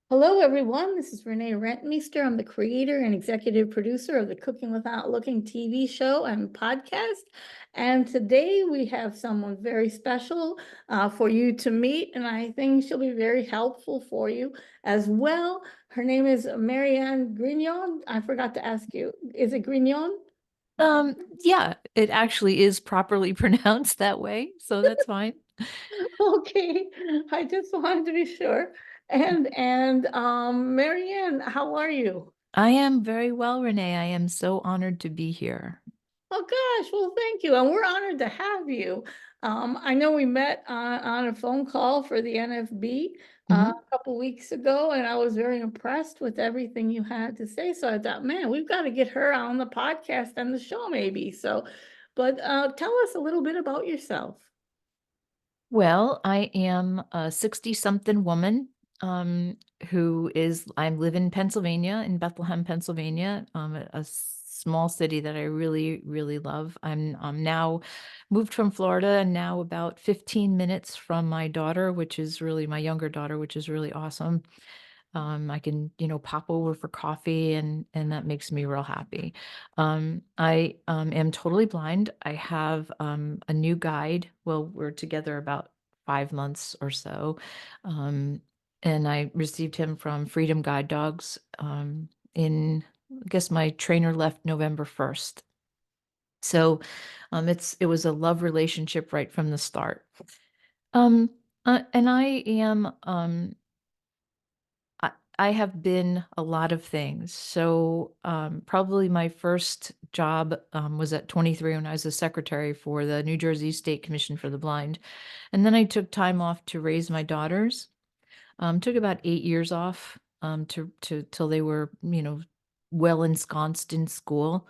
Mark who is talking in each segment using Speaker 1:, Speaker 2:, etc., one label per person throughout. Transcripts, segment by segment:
Speaker 1: Hello, everyone. This is Renee Rentmeester. I'm the creator and executive producer of the Cooking Without Looking TV show and podcast. And today we have someone very special for you to meet, and I think she'll be very helpful for you as well. Her name is Maryann Grignon. I forgot to ask you, is it Grignon?
Speaker 2: Yeah, it actually is properly pronounced that way, so that's fine.
Speaker 1: Okay, I just wanted to be sure. And Maryann, how are you?
Speaker 2: I am very well, Renee. I am so honored to be here.
Speaker 1: Oh gosh, well, thank you. And we're honored to have you. I know we met on a phone call for the NFB
Speaker 2: Mhm.
Speaker 1: a couple weeks ago, and I was very impressed with everything you had to say. So I thought, man, we've got to get her on the podcast and the show maybe. But tell us a little bit about yourself.
Speaker 2: Well, I am a 60-something woman I live in Pennsylvania, in Bethlehem, Pennsylvania, a small city that I really, really love. I'm now moved from Florida and now about 15 minutes from my daughter, which is really my younger daughter, which is really awesome. I can, pop over for coffee and that makes me real happy. I am totally blind. I have a new guide. Well, we're together about 5 months or so. Um, and I received him from Freedom Guide Dogs I guess my trainer left November 1st. So it was a love relationship right from the start. Um, and I I have been a lot of things. So, probably my first job was at 23 when I was a secretary for the New Jersey State Commission for the Blind. And then I took time off to raise my daughters. Took about 8 years off to till they were, well ensconced in school.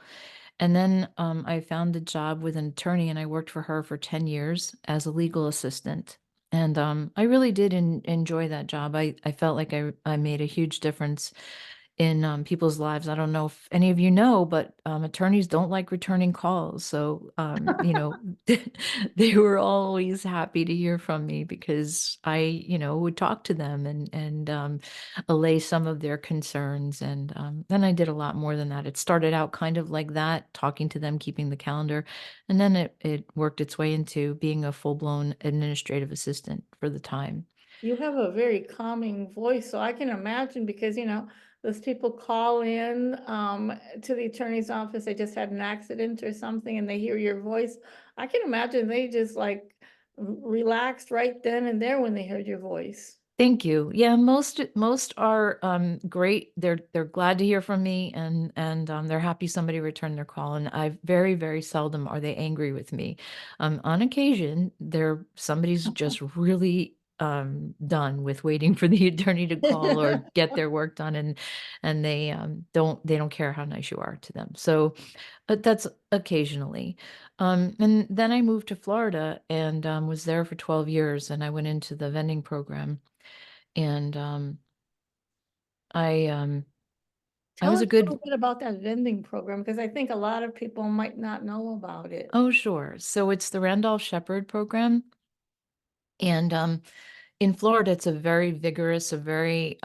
Speaker 2: And then I found a job with an attorney and I worked for her for 10 years as a legal assistant. And I really did enjoy that job. I felt like I made a huge difference in people's lives. I don't know if any of you know, but attorneys don't like returning calls. So, they were always happy to hear from me because I, would talk to them and allay some of their concerns. And then I did a lot more than that. It started out kind of like that, talking to them, keeping the calendar. And then it worked its way into being a full blown administrative assistant for the time.
Speaker 1: You have a very calming voice, so I can imagine because, those people call in to the attorney's office, they just had an accident or something and they hear your voice. I can imagine they just like relaxed right then and there when they heard your voice.
Speaker 2: Thank you. Yeah, most are great. They're glad to hear from me and they're happy somebody returned their call. And I very, very seldom are they angry with me. On occasion, somebody's just really done with waiting for the attorney to call or get their work done and they don't care how nice you are to them. So but that's occasionally. And then I moved to Florida and was there for 12 years and I went into the vending program and I I
Speaker 1: Tell
Speaker 2: was
Speaker 1: us
Speaker 2: a
Speaker 1: a
Speaker 2: good
Speaker 1: little bit about that vending program because I think a lot of people might not know about it.
Speaker 2: oh sure. So it's the Randolph Shepherd program. And in Florida it's a very vigorous, a very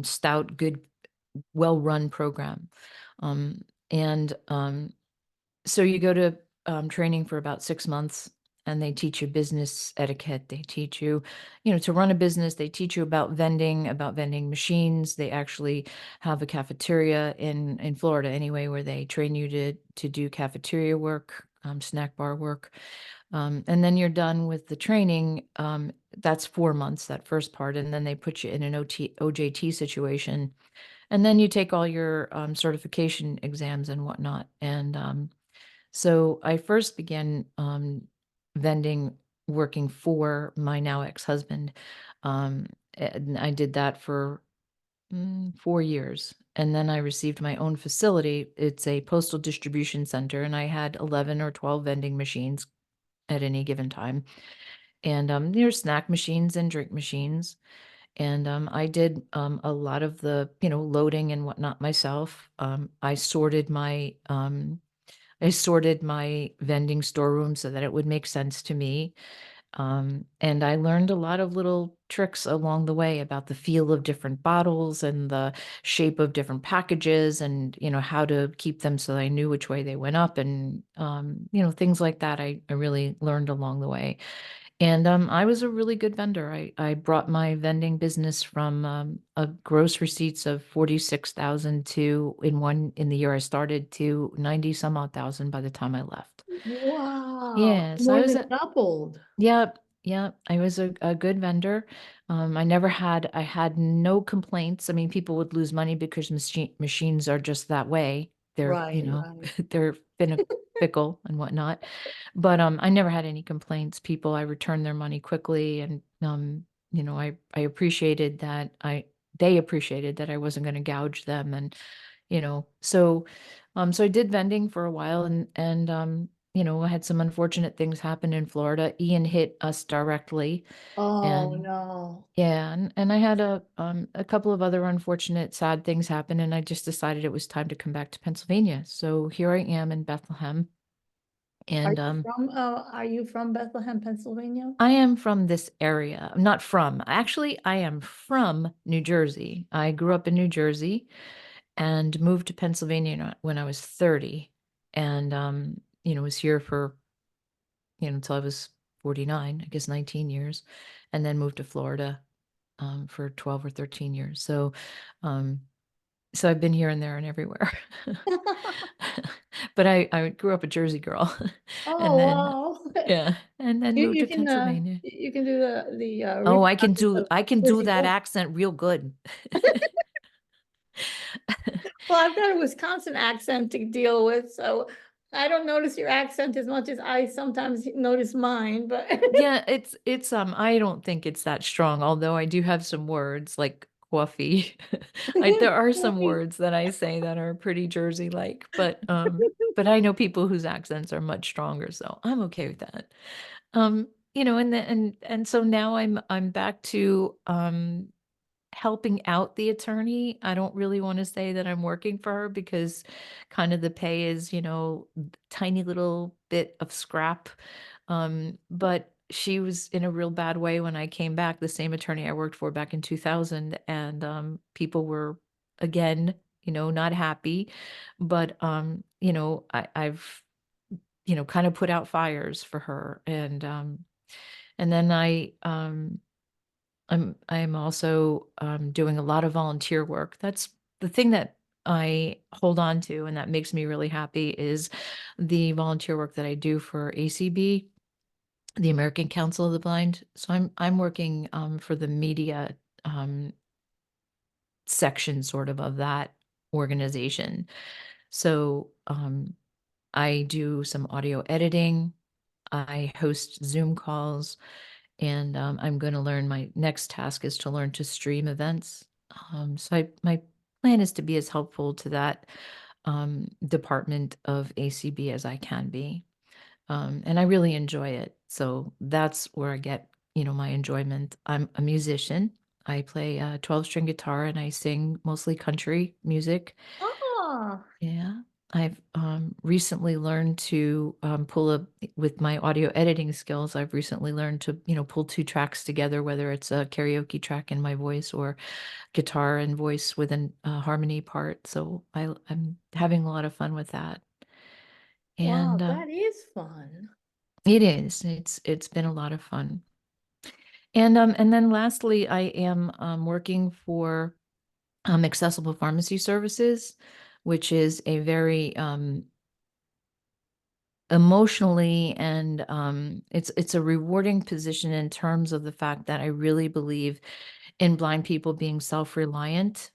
Speaker 2: stout, good, well-run program. Um and So you go to training for about 6 months and they teach you business etiquette. They teach you, to run a business. They teach you about vending machines. They actually have a cafeteria in Florida anyway, where they train you to do cafeteria work, snack bar work. And then you're done with the training. That's 4 months, that first part. And then they put you in an OJT situation. And then you take all your certification exams and whatnot. And so I first began vending, working for my now ex-husband. Um, and I did that for 4 years. And then I received my own facility. It's a postal distribution center, and I had 11 or 12 vending machines at any given time. And there's snack machines and drink machines. And I did a lot of the, loading and whatnot myself. I sorted my vending storeroom so that it would make sense to me. And I learned a lot of little tricks along the way about the feel of different bottles and the shape of different packages and, how to keep them so that I knew which way they went up and, things like that I really learned along the way. And I was a really good vendor. I brought my vending business from a gross receipts of 46,000 to in the year I started to 90 some odd thousand by the time I left.
Speaker 1: Wow,
Speaker 2: Yeah, so I
Speaker 1: more
Speaker 2: was
Speaker 1: than
Speaker 2: a
Speaker 1: doubled.
Speaker 2: Yep, yep. I was a good vendor. I had no complaints. I mean, people would lose money because machines are just that way. They're,
Speaker 1: Right, right.
Speaker 2: they're fickle and whatnot. But I never had any complaints. I returned their money quickly, and I appreciated that they appreciated that I wasn't going to gouge them, and so I did vending for a while, and I had some unfortunate things happen in Florida. Ian hit us directly,
Speaker 1: Oh,
Speaker 2: and
Speaker 1: no.
Speaker 2: yeah, and I had a couple of other unfortunate, sad things happen, and I just decided it was time to come back to Pennsylvania. So here I am in Bethlehem, and
Speaker 1: Are you from Bethlehem, Pennsylvania?
Speaker 2: I am from this area. I'm not from. Actually, I am from New Jersey. I grew up in New Jersey and moved to Pennsylvania when I was 30, and was here for until I was 49, I guess 19 years, and then moved to Florida for 12 or 13 years. Um, so I've been here and there and everywhere. But I grew up a Jersey girl, and
Speaker 1: Oh,
Speaker 2: then
Speaker 1: wow.
Speaker 2: yeah, and then moved to Pennsylvania.
Speaker 1: You can do the
Speaker 2: Oh,
Speaker 1: Ricky Bobby of
Speaker 2: I can do
Speaker 1: Jersey
Speaker 2: that
Speaker 1: Girl.
Speaker 2: accent real good.
Speaker 1: Well, I've got a Wisconsin accent to deal with, so I don't notice your accent as much as I sometimes notice mine, but
Speaker 2: Yeah, it's I don't think it's that strong, although I do have some words like coffee. There are some words that I say that are pretty Jersey-like, but I know people whose accents are much stronger, so I'm okay with that. And so now I'm back to helping out the attorney. I don't really want to say that I'm working for her because kind of the pay is, tiny little bit of scrap. But she was in a real bad way when I came back, the same attorney I worked for back in 2000, and people were again, not happy. But I've kind of put out fires for her, and then I'm also, doing a lot of volunteer work. That's the thing that I hold on to and that makes me really happy is the volunteer work that I do for ACB, the American Council of the Blind. So I'm working, for the media, um, section sort of that organization. So, I do some audio editing, I host Zoom calls, and I'm going to learn my next task is to learn to stream events. My plan is to be as helpful to that department of ACB as I can be, and I really enjoy it. So that's where I get my enjoyment. I'm a musician. I play a 12-string guitar and I sing mostly country music.
Speaker 1: oh,
Speaker 2: Yeah. I've recently learned to pull up with my audio editing skills. I've recently learned to, pull two tracks together, whether it's a karaoke track in my voice or guitar and voice with an harmony part. So I'm having a lot of fun with that.
Speaker 1: wow,
Speaker 2: And
Speaker 1: that is fun.
Speaker 2: it is. It's been a lot of fun. And then lastly, I am working for Accessible Pharmacy Services, which is a very emotionally and it's a rewarding position in terms of the fact that I really believe in blind people being self-reliant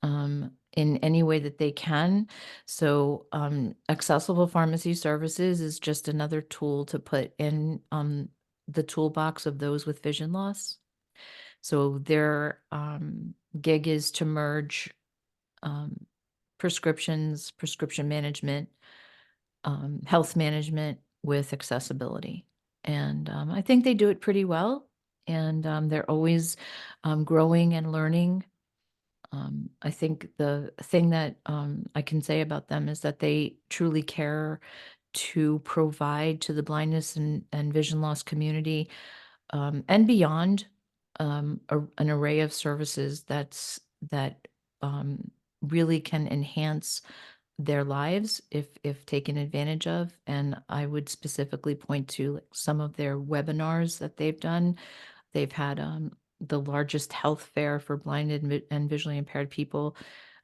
Speaker 2: in any way that they can. So accessible pharmacy services is just another tool to put in the toolbox of those with vision loss. So their gig is to merge um, prescription management, health management with accessibility. And I think they do it pretty well. And they're always growing and learning. I think the thing that I can say about them is that they truly care to provide to the blindness and vision loss community and beyond, an array of services that really can enhance their lives if taken advantage of. And I would specifically point to like some of their webinars that they've done. They've had the largest health fair for blind and visually impaired people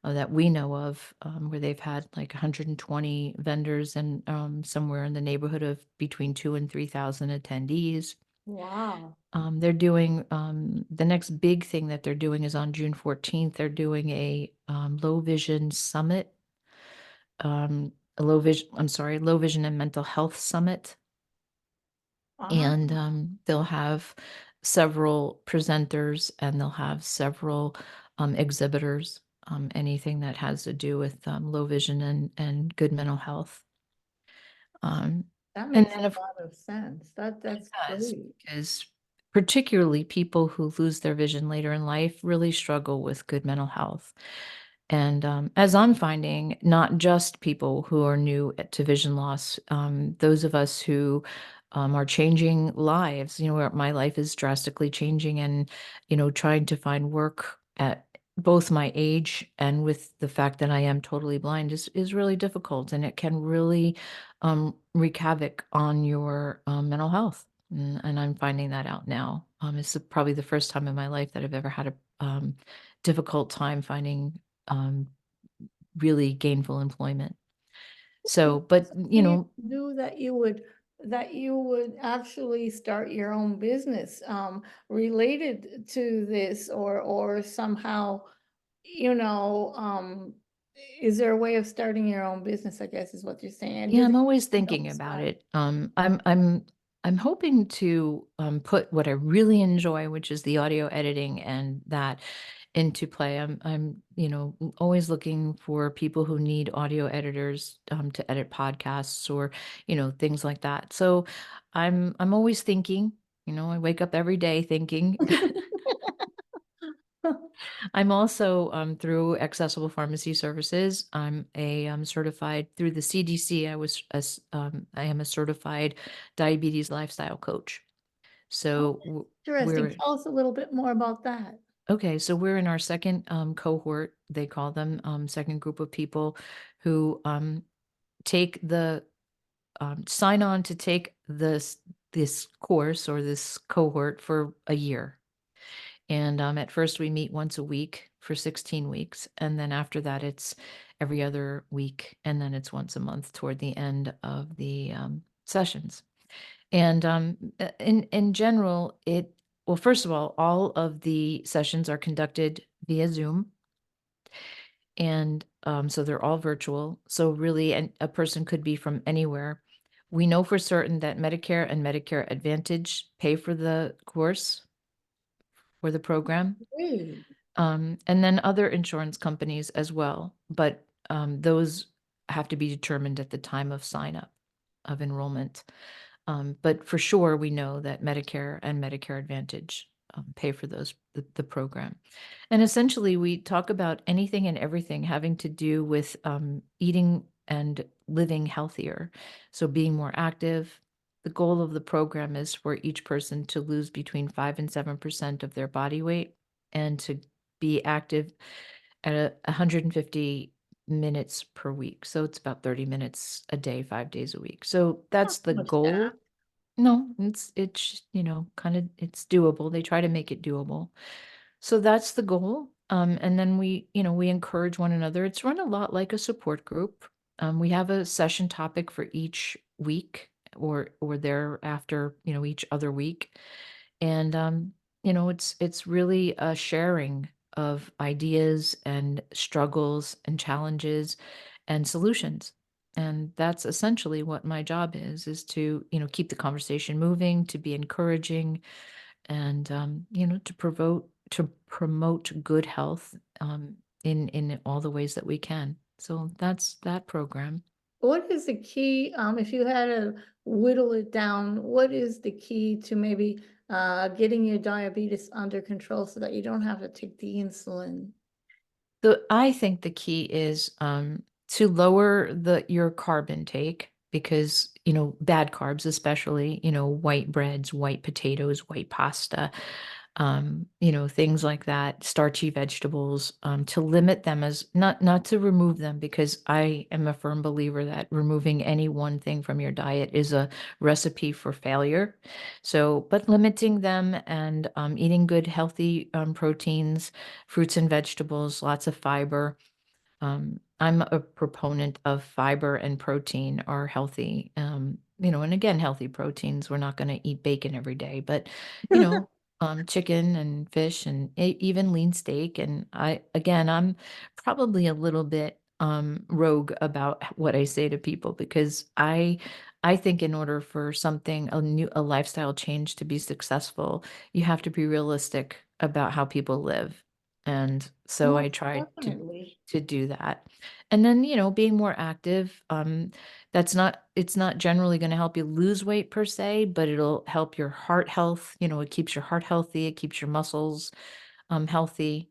Speaker 2: that we know of, where they've had like 120 vendors and somewhere in the neighborhood of between 2 and 3,000 attendees.
Speaker 1: Wow.
Speaker 2: They're doing the next big thing that they're doing is on June 14th. They're doing a low vision summit, low vision and mental health summit.
Speaker 1: Ah,
Speaker 2: And they'll have several presenters and they'll have several exhibitors, anything that has to do with low vision and good mental health. Um,
Speaker 1: that
Speaker 2: and
Speaker 1: makes
Speaker 2: then, of
Speaker 1: a lot of sense. That's
Speaker 2: does,
Speaker 1: great.
Speaker 2: because particularly people who lose their vision later in life really struggle with good mental health. And as I'm finding, not just people who are new to vision loss, those of us who are changing lives, where my life is drastically changing and, trying to find work at both my age and with the fact that I am totally blind is really difficult. And it can really wreak havoc on your mental health. And I'm finding that out now. It's probably the first time in my life that I've ever had a difficult time finding um, really gainful employment. So, but
Speaker 1: Do that you would actually start your own business related to this or somehow, you know, is there a way of starting your own business, I guess is what you're saying. And
Speaker 2: yeah,
Speaker 1: does
Speaker 2: I'm
Speaker 1: it
Speaker 2: always thinking
Speaker 1: don't
Speaker 2: about
Speaker 1: start?
Speaker 2: it. I'm hoping to put what I really enjoy, which is the audio editing and that into play. I'm always looking for people who need audio editors to edit podcasts or things like that. So I'm always thinking. I wake up every day thinking. I'm also through Accessible Pharmacy Services. I'm a certified through the CDC. I am a certified diabetes lifestyle coach.
Speaker 1: Oh,
Speaker 2: So
Speaker 1: interesting.
Speaker 2: we're
Speaker 1: Tell us a little bit more about that.
Speaker 2: okay. So we're in our second cohort. They call them second group of people who take the sign on to take this course or this cohort for a year. And at first, we meet once a week for 16 weeks. And then after that, it's every other week. And then it's once a month toward the end of the sessions. And in general, well, first of all of the sessions are conducted via Zoom. And so they're all virtual. So really, a person could be from anywhere. We know for certain that Medicare and Medicare Advantage pay for the course or the program.
Speaker 1: Great.
Speaker 2: And then other insurance companies as well, but those have to be determined at the time of sign up of enrollment. But for sure, we know that Medicare and Medicare Advantage pay for the program. And essentially, we talk about anything and everything having to do with eating and living healthier. So being more active. The goal of the program is for each person to lose between 5 and 7% of their body weight and to be active at 150 minutes per week. So it's about 30 minutes a day, 5 days a week. So
Speaker 1: Not
Speaker 2: that's the
Speaker 1: much that.
Speaker 2: goal. No, it's kind of it's doable. They try to make it doable. So that's the goal. And then we encourage one another. It's run a lot like a support group. We have a session topic for each week or thereafter, each other week. And it's really a sharing of ideas and struggles and challenges and solutions. And that's essentially what my job is to, keep the conversation moving, to be encouraging, and to promote good health in all the ways that we can. So that's that program.
Speaker 1: What is the key, if you had to whittle it down, what is the key to maybe getting your diabetes under control so that you don't have to take the insulin?
Speaker 2: I think the key is to lower your carb intake. because, bad carbs, especially, white breads, white potatoes, white pasta, things like that, starchy vegetables, to limit them, as not to remove them, because I am a firm believer that removing any one thing from your diet is a recipe for failure. So, but limiting them and eating good, healthy proteins, fruits and vegetables, lots of fiber. I'm a proponent of fiber and protein are healthy. And again, healthy proteins. We're not going to eat bacon every day, but you know, chicken and fish and even lean steak. And I'm probably a little bit rogue about what I say to people, because I think in order for a lifestyle change to be successful, you have to be realistic about how people live. And so I
Speaker 1: Most
Speaker 2: tried
Speaker 1: definitely.
Speaker 2: to do that. And then, being more active, it's not generally going to help you lose weight per se, but it'll help your heart health. It keeps your heart healthy, it keeps your muscles healthy.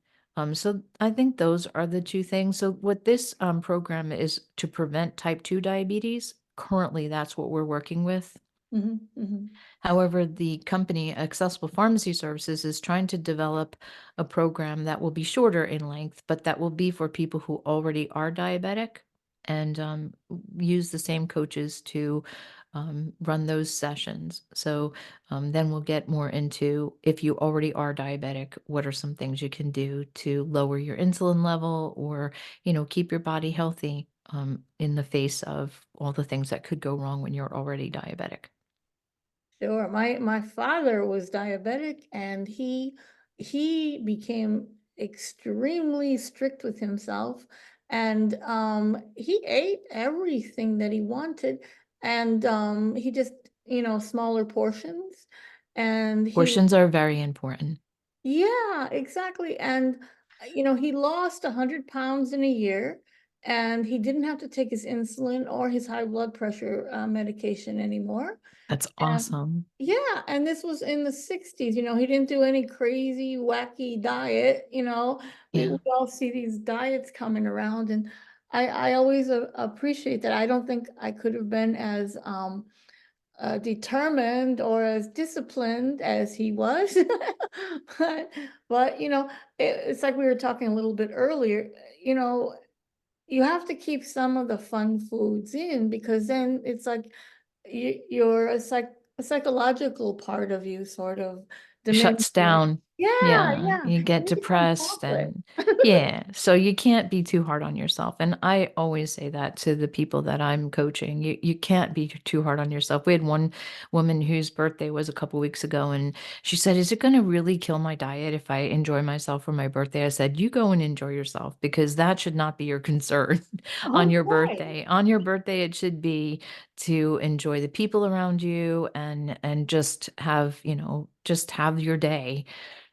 Speaker 2: So I think those are the two things. So what this program is to prevent type 2 diabetes. Currently, that's what we're working with.
Speaker 1: Mhm, mhm.
Speaker 2: However, the company Accessible Pharmacy Services is trying to develop a program that will be shorter in length, but that will be for people who already are diabetic, and use the same coaches to run those sessions. So then we'll get more into, if you already are diabetic, what are some things you can do to lower your insulin level, or, keep your body healthy in the face of all the things that could go wrong when you're already diabetic.
Speaker 1: Sure. My father was diabetic, and he became extremely strict with himself, and he ate everything that he wanted, and he just, smaller portions, and he was,
Speaker 2: Portions are very important.
Speaker 1: yeah, exactly. And he lost 100 pounds in a year, and he didn't have to take his insulin or his high blood pressure medication anymore.
Speaker 2: That's
Speaker 1: And
Speaker 2: awesome.
Speaker 1: yeah, and this was in the 60s. He didn't do any crazy, wacky diet. We
Speaker 2: Yeah.
Speaker 1: all see these diets coming around, and I always appreciate that. I don't think I could have been as determined or as disciplined as he was. but it's like we were talking a little bit earlier. You know, you have to keep some of the fun foods in, because then it's like you're a psychological part of you sort of
Speaker 2: Shuts
Speaker 1: diminishing.
Speaker 2: down.
Speaker 1: Yeah,
Speaker 2: Yeah,
Speaker 1: yeah.
Speaker 2: you get
Speaker 1: And you become
Speaker 2: depressed,
Speaker 1: chocolate.
Speaker 2: and yeah, so you can't be too hard on yourself. And I always say that to the people that I'm coaching. You can't be too hard on yourself. We had one woman whose birthday was a couple weeks ago, and she said, "Is it going to really kill my diet if I enjoy myself for my birthday?" I said, "You go and enjoy yourself, because that should not be your concern on
Speaker 1: Oh,
Speaker 2: your
Speaker 1: right.
Speaker 2: birthday. On your birthday, it should be to enjoy the people around you, and just have your day."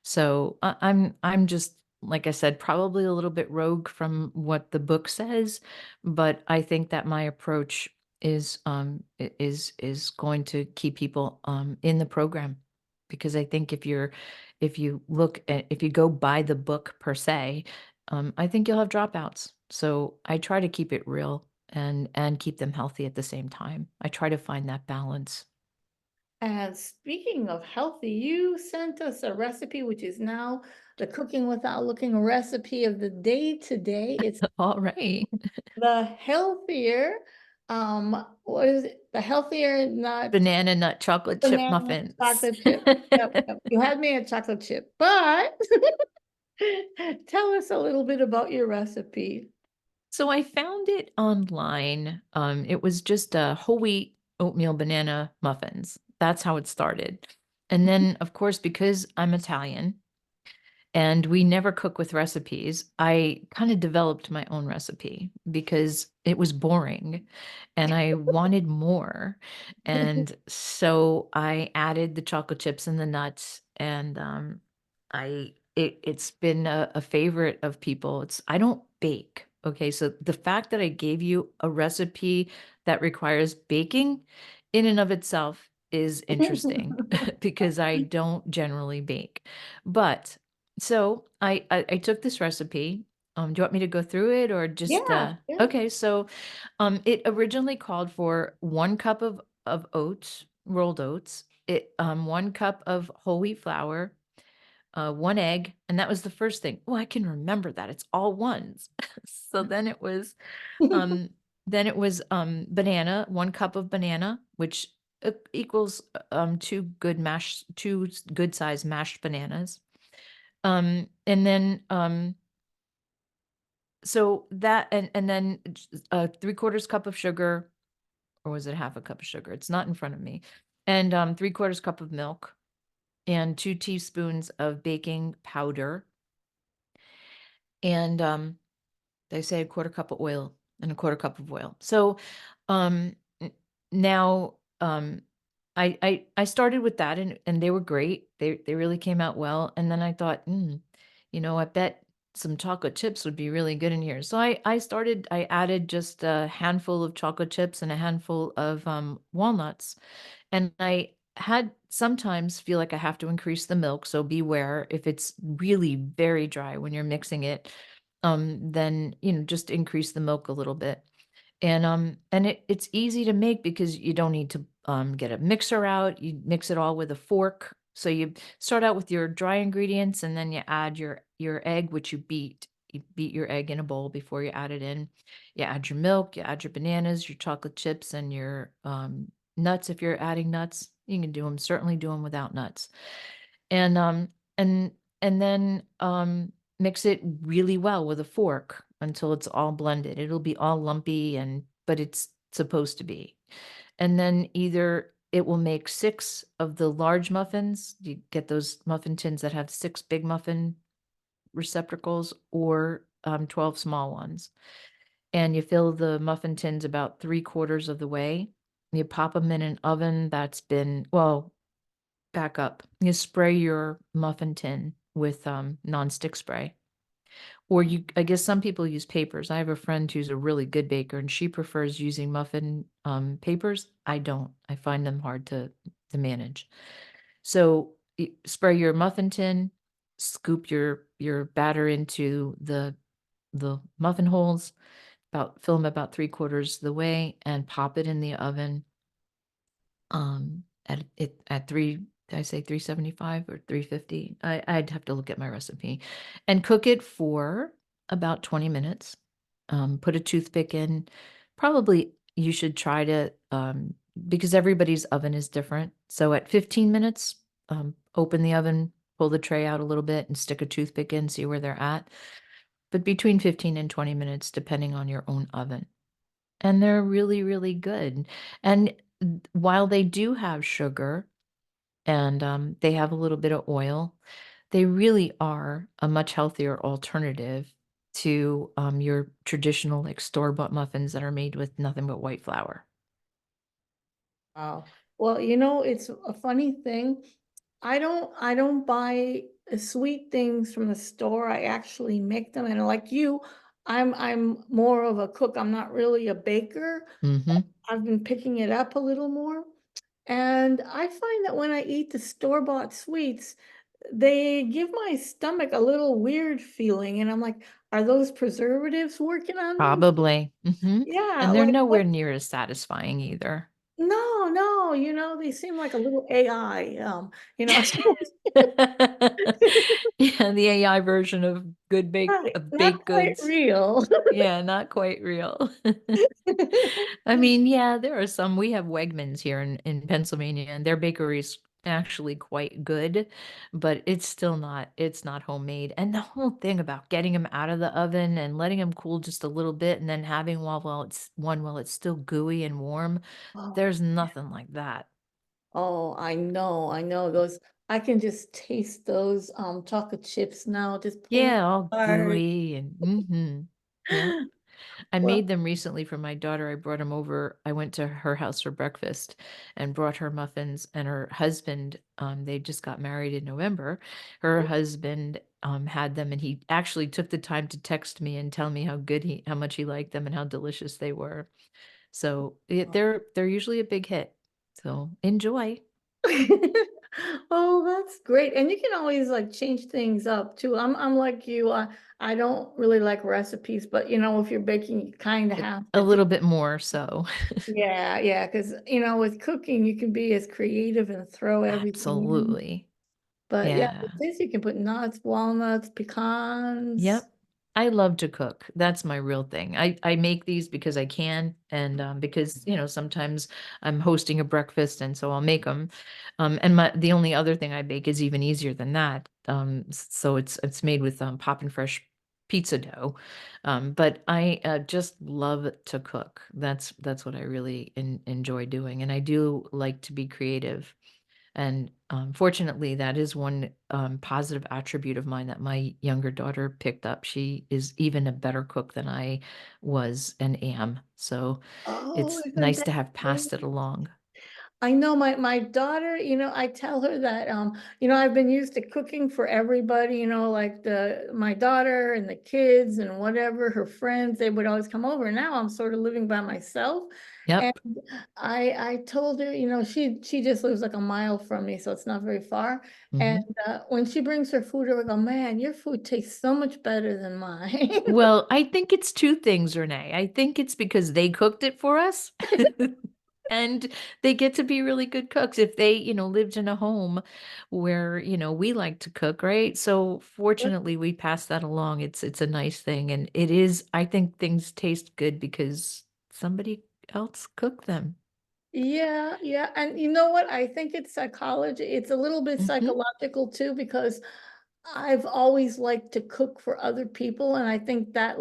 Speaker 2: So I'm just, like I said, probably a little bit rogue from what the book says, but I think that my approach is going to keep people in the program, because I think if you go by the book per se, I think you'll have dropouts. So I try to keep it real, and keep them healthy at the same time. I try to find that balance.
Speaker 1: And speaking of healthy, you sent us a recipe, which is now the Cooking Without Looking recipe of the day today. It's
Speaker 2: All right.
Speaker 1: the healthier, what is it? The healthier, not
Speaker 2: Banana nut chocolate chip
Speaker 1: banana
Speaker 2: muffins.
Speaker 1: chocolate chip. Yep, yep. You had me at chocolate chip, but tell us a little bit about your recipe.
Speaker 2: So I found it online. It was just a whole wheat oatmeal banana muffins. That's how it started. And then, of course, because I'm Italian, and we never cook with recipes, I kind of developed my own recipe because it was boring and I wanted more. And so I added the chocolate chips and the nuts, and it's been a favorite of people. I don't bake. Okay, so the fact that I gave you a recipe that requires baking in and of itself is interesting, because I don't generally bake. But so I took this recipe. Do you want me to go through it or just,
Speaker 1: Yeah, yeah.
Speaker 2: okay, so, it originally called for 1 cup of oats, rolled oats, 1 cup of whole wheat flour, 1 egg, and that was the first thing. Oh, I can remember that, it's all ones. So um, banana, 1 cup of banana, which, equals, 2 good sized mashed bananas. And then, so that and then 3/4 cup of sugar, or was it half a cup of sugar? It's not in front of me. And 3/4 cup of milk and 2 teaspoons of baking powder. And they say 1/4 cup of oil and 1/4 cup of oil. So um n- now I started with that, and they were great. They really came out well. And then I thought, I bet some chocolate chips would be really good in here. So I added just a handful of chocolate chips and a handful of walnuts. And I had sometimes feel like I have to increase the milk, so beware if it's really very dry when you're mixing it, then, just increase the milk a little bit. And it's easy to make because you don't need to get a mixer out. You mix it all with a fork. So you start out with your dry ingredients, and then you add your egg, which you beat. You beat your egg in a bowl before you add it in. You add your milk, you add your bananas, your chocolate chips, and your nuts. If you're adding nuts, you can certainly do them without nuts. And and and then mix it really well with a fork until it's all blended. It'll be all lumpy, but it's supposed to be. And then either it will make 6 of the large muffins. You get those muffin tins that have 6 big muffin receptacles, or 12 small ones. And you fill the muffin tins about 3/4 of the way. You pop them in an oven that's been, well, back up. You spray your muffin tin with nonstick spray. Or I guess some people use papers. I have a friend who's a really good baker, and she prefers using muffin papers. I don't. I find them hard to manage. So spray your muffin tin, scoop your batter into the muffin holes, about fill them about 3/4 of the way, and pop it in the oven at 3, did I say 375 or 350? I'd have to look at my recipe. And cook it for about 20 minutes. Put a toothpick in. Probably you should try to, because everybody's oven is different. So at 15 minutes, open the oven, pull the tray out a little bit, and stick a toothpick in, see where they're at. But between 15 and 20 minutes, depending on your own oven. And they're really, really good. And while they do have sugar, and they have a little bit of oil, they really are a much healthier alternative to your traditional, like, store-bought muffins that are made with nothing but white flour.
Speaker 1: Wow. Well, it's a funny thing. I don't buy sweet things from the store. I actually make them. And like you, I'm more of a cook. I'm not really a baker.
Speaker 2: Mhm.
Speaker 1: I've been picking it up a little more. And I find that when I eat the store-bought sweets, they give my stomach a little weird feeling. And I'm like, are those preservatives working on me?
Speaker 2: Probably. Mhm.
Speaker 1: Yeah,
Speaker 2: And they're
Speaker 1: like what?
Speaker 2: nowhere near as satisfying either.
Speaker 1: No, no, they seem like a little AI, you know.
Speaker 2: Yeah, the AI version of
Speaker 1: Right, not
Speaker 2: baked
Speaker 1: quite
Speaker 2: goods.
Speaker 1: real.
Speaker 2: Yeah, not quite real. I mean, yeah, there are some. We have Wegmans here in Pennsylvania, and their bakery's actually quite good, but it's not homemade. And the whole thing about getting them out of the oven and letting them cool just a little bit, and then having while it's still gooey and warm,
Speaker 1: Oh,
Speaker 2: there's nothing like that.
Speaker 1: oh, I know those. I can just taste those chocolate chips now, just pulling
Speaker 2: Yeah, all
Speaker 1: apart.
Speaker 2: gooey and yeah. I
Speaker 1: Well,
Speaker 2: made them recently for my daughter. I brought them over. I went to her house for breakfast and brought her muffins, and her husband, they just got married in November. Her husband had them, and he actually took the time to text me and tell me how much he liked them and how delicious they were. So they're usually a big hit. So enjoy.
Speaker 1: Oh, that's great. And you can always like change things up too. I'm like you. I don't really like recipes, but if you're baking, you kind of have
Speaker 2: A
Speaker 1: to do.
Speaker 2: little bit more so.
Speaker 1: Yeah, yeah, because with cooking, you can be as creative and throw everything in.
Speaker 2: Absolutely.
Speaker 1: But yeah, with
Speaker 2: Yeah.
Speaker 1: this you can put nuts, walnuts, pecans.
Speaker 2: Yep. I love to cook. That's my real thing. I make these because I can and because, sometimes I'm hosting a breakfast and so I'll make them. And the only other thing I bake is even easier than that. So it's made with Poppin' Fresh pizza dough. But I just love to cook. That's what I really enjoy doing, and I do like to be creative. And fortunately, that is one positive attribute of mine that my younger daughter picked up. She is even a better cook than I was and am. So
Speaker 1: Oh,
Speaker 2: it's
Speaker 1: isn't
Speaker 2: nice
Speaker 1: that
Speaker 2: to have
Speaker 1: great?
Speaker 2: passed it along.
Speaker 1: I know my daughter, I tell her that I've been used to cooking for everybody, like the my daughter and the kids and whatever, her friends, they would always come over. Now I'm sort of living by myself. And
Speaker 2: Yep.
Speaker 1: I told her, she just lives like a mile from me, so it's not very far. And
Speaker 2: Hmm.
Speaker 1: when she brings her food over, I go, man, your food tastes so much better than mine.
Speaker 2: Well, I think it's two things, Renee. I think it's because they cooked it for us. And they get to be really good cooks if they, lived in a home where, we like to cook, right? So fortunately we pass that along. It's a nice thing. And it is, I think things taste good because somebody else cooked them.
Speaker 1: Yeah, yeah. And you know what? I think it's psychology. It's a little bit
Speaker 2: Hmm.
Speaker 1: psychological too, because I've always liked to cook for other people. And I think that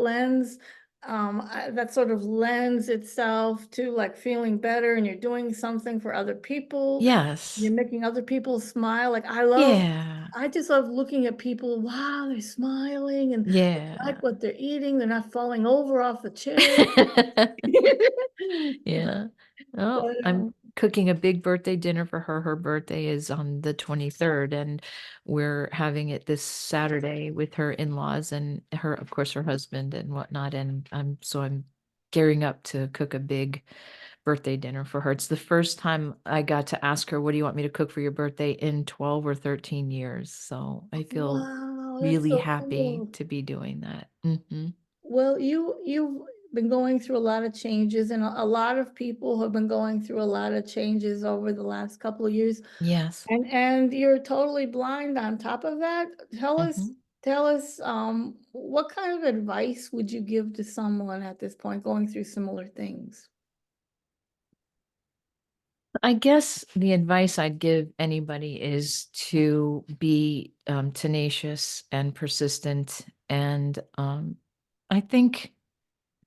Speaker 1: sort of lends itself to like feeling better and you're doing something for other people. You're
Speaker 2: Yes.
Speaker 1: making other people smile. Like
Speaker 2: Yeah.
Speaker 1: I just love looking at people. Wow, they're smiling and they
Speaker 2: Yeah.
Speaker 1: like what they're eating. They're not falling over off the chair.
Speaker 2: Yeah. Oh,
Speaker 1: But
Speaker 2: I'm cooking a big birthday dinner for her. Her birthday is on the 23rd, and we're having it this Saturday with her in-laws and of course, her husband and whatnot. And I'm gearing up to cook a big birthday dinner for her. It's the first time I got to ask her, "What do you want me to cook for your birthday?" in 12 or 13 years. So I feel
Speaker 1: wow, that's
Speaker 2: really
Speaker 1: so
Speaker 2: happy
Speaker 1: cool.
Speaker 2: to be doing that.
Speaker 1: Well, you've been going through a lot of changes, and a lot of people have been going through a lot of changes over the last couple of years.
Speaker 2: Yes.
Speaker 1: And you're totally blind on top of that.
Speaker 2: Mhm.
Speaker 1: Tell us, what kind of advice would you give to someone at this point going through similar things?
Speaker 2: I guess the advice I'd give anybody is to be tenacious and persistent. And I think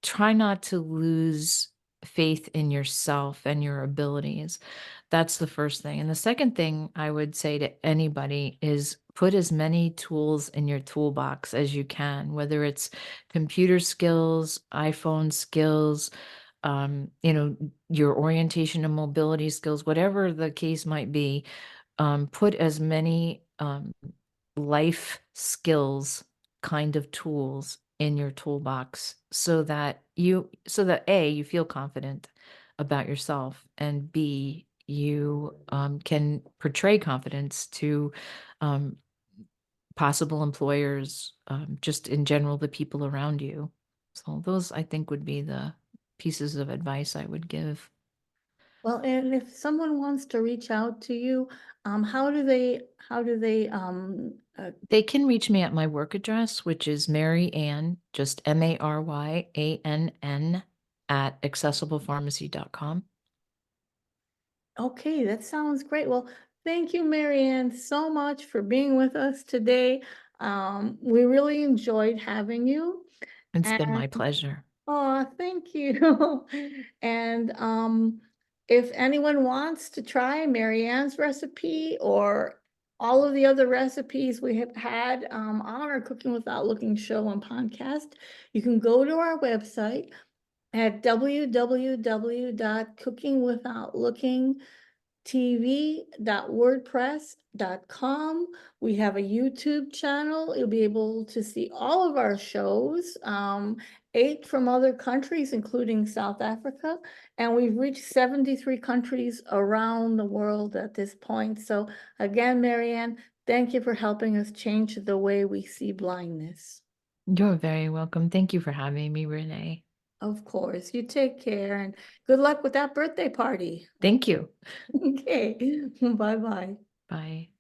Speaker 2: try not to lose faith in yourself and your abilities. That's the first thing. And the second thing I would say to anybody is put as many tools in your toolbox as you can, whether it's computer skills, iPhone skills, your orientation and mobility skills, whatever the case might be, put as many life skills kind of tools in your toolbox so that A, you feel confident about yourself, and B, you can portray confidence to um, possible employers, just in general, the people around you. So those, I think, would be the pieces of advice I would give.
Speaker 1: Well, and if someone wants to reach out to you, how do they
Speaker 2: They can reach me at my work address, which is Maryann, just Maryann at accessiblepharmacy.com.
Speaker 1: okay, that sounds great. Well, thank you, Marianne, so much for being with us today. We really enjoyed having you.
Speaker 2: It's been
Speaker 1: And
Speaker 2: my pleasure.
Speaker 1: oh, thank you. And if anyone wants to try Marianne's recipe or all of the other recipes we have had on our Cooking Without Looking show and podcast, you can go to our website at www.cookingwithoutlooking.com tv.wordpress.com. We have a YouTube channel. You'll be able to see all of our shows, 8 from other countries, including South Africa. And we've reached 73 countries around the world at this point. So again, Maryann, thank you for helping us change the way we see blindness.
Speaker 2: You're very welcome. Thank you for having me, Renee.
Speaker 1: Of course. You take care and good luck with that birthday party.
Speaker 2: Thank you.
Speaker 1: Okay, bye-bye.
Speaker 2: Bye.